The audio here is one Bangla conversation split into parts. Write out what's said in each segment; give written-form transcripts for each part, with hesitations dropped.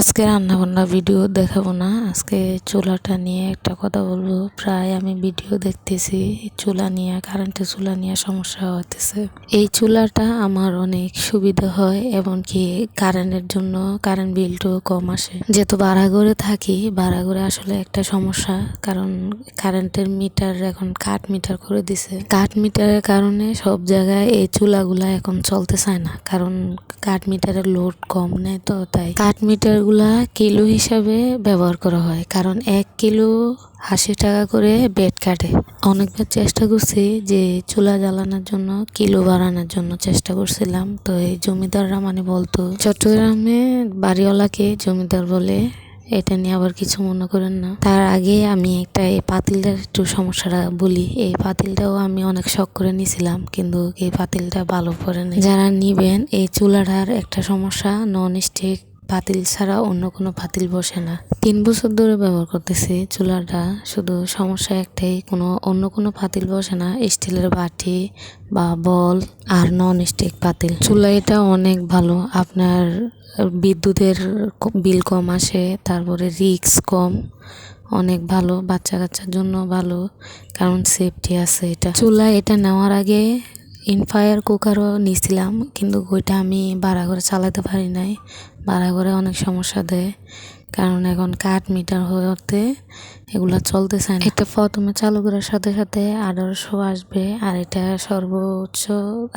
আজকে রান্নাবান্না ভিডিও দেখাবো না। আজকে চুলাটা নিয়ে একটা কথা বলবো। প্রায় আমি ভিডিও দেখতেছি চুলা নিয়ে, কারেন্টের চুলা নিয়ে সমস্যা হতেছে। এই চুলাটা আমার অনেক সুবিধা হয়, এমনকি কারেন্টের জন্য কারেন্ট বিলটাও কম আসে। যেহেতু ভাড়াঘরে থাকি, ভাড়াঘরে আসলে একটা সমস্যা, কারণ কারেন্টের মিটার এখন কাঠ মিটার করে দিছে। কাঠ মিটারের কারণে সব জায়গায় এই চুলাগুলা এখন চলতে চায় না, কারণ কাঠ মিটারের লোড কম নেয়, তো তাই কাঠ মিটার গুলা কিলো হিসাবে ব্যবহার করা হয়, কারণ 1 কিলো 80 টাকা করে বেড কাটে। অনেকবার চেষ্টা করছি যে চুলা জ্বালানোর জন্য কিলো বাড়ানোর জন্য চেষ্টা করছিলাম, তো এই জমিদাররা বলতো, চট্টগ্রামে বাড়িওয়ালাকে জমিদার বলে, এটা নিয়ে আবার কিছু মনে করেন না। তার আগে আমি এই পাতিলটার একটু সমস্যাটা বলি। এই পাতিলটাও আমি অনেক শখ করে নিয়েছিলাম, কিন্তু এই পাতিলটা ভালো পড়ে না। যারা নিবেন, এই চুলাটার একটা সমস্যা, নন স্টিক পাতিল ছাড়া অন্য কোনো পাতিল বসে না। 3 বছর ধরে ব্যবহার করতেছি চুলাটা, শুধু সমস্যা একটাই, অন্য কোনো পাতিল বসে না। স্টিলের বাটি বা বল আর নন স্টিক পাতিল। চুলা এটা অনেক ভালো, আপনার বিদ্যুতের বিল কম আসে, তারপরে রিস্ক কম, অনেক ভালো। বাচ্চা কাচ্চার জন্য ভালো, কারণ সেফটি আছে। এটা এটা নেওয়ার আগে ইনফায়ার কুকারও নিয়েছিলাম, কিন্তু ওইটা আমি ভাড়াঘরে চালাতে পারি নাই। ভাড়াঘরে অনেক সমস্যা দেয়, কারণ এখন কাঠ মিটার হতে এগুলা চলতেছে না। এটা প্রথমে চালু করার সাথে সাথে 1800 আসবে, আর এটা সর্বোচ্চ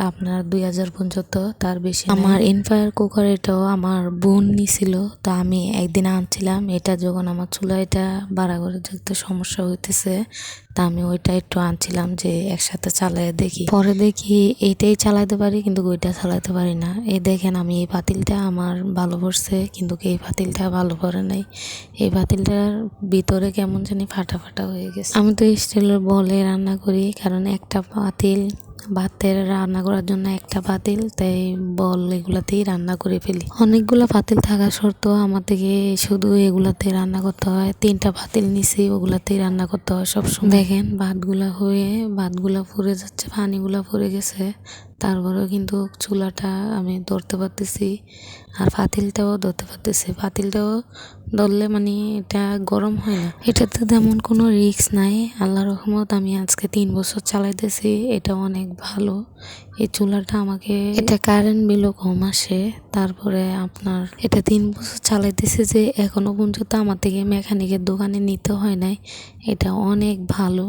আপনার 2000 পর্যন্ত, তার বেশি। আমার ইনফায়ার কুকার এটাও আমার বোন নিছিল, তো আমি একদিন আনছিলাম এটা, যখন আমার চুলা এটা ভাড়াঘরে দেখতে সমস্যা হইতেছে, তা আমি ওইটা একটু আনছিলাম যে একসাথে চালাই দেখি। পরে দেখি এইটাই চালাতে পারি, কিন্তু ওইটা চালাতে পারি না। এই দেখেন, আমি এই পাতিলটা আমার ভালো পড়ছে, কিন্তু এই পাতিলটা ভালো পড়ে নাই। এই পাতিলটার ভিতরে কেমন জানি ফাটা ফাটা হয়ে গেছে। আমি তো স্টিলের বলে রান্না করি, কারণ একটা পাতিল, ভাতের রান্না করার জন্য একটা পাতিল, তাই বল এগুলাতেই রান্না করে ফেলি। অনেকগুলো পাতিল থাকা সত্ত্বেও আমার থেকে শুধু এগুলাতে রান্না করতে হয়। 3টা পাতিল নিছি, ওগুলাতেই রান্না করতে হয় সবসময়। দেখেন ভাতগুলা পুড়ে যাচ্ছে, পানিগুলা পড়ে গেছে, তারপরেও কিন্তু চুলাটা আমি ধরতে পারতেছি, আর পাতিলটাও ধরতে পারতেছি। পাতিলটাও ধরলে এটা গরম হয় না। এটাতে তেমন কোনো রিস্ক নাই, আল্লাহর রহমত। আমি আজকে 3 বছর চালাইতেছি, এটা অনেক ভালো। এই চুলাটা আমাকে, এটা কারেন্ট বিলও কম আসে। তারপরে আপনার এটা 3 বছর চালাইতেছি, যে এখনো পর্যন্ত আমার থেকে মেকানিকের দোকানে নিতে হয় নাই। এটা অনেক ভালো।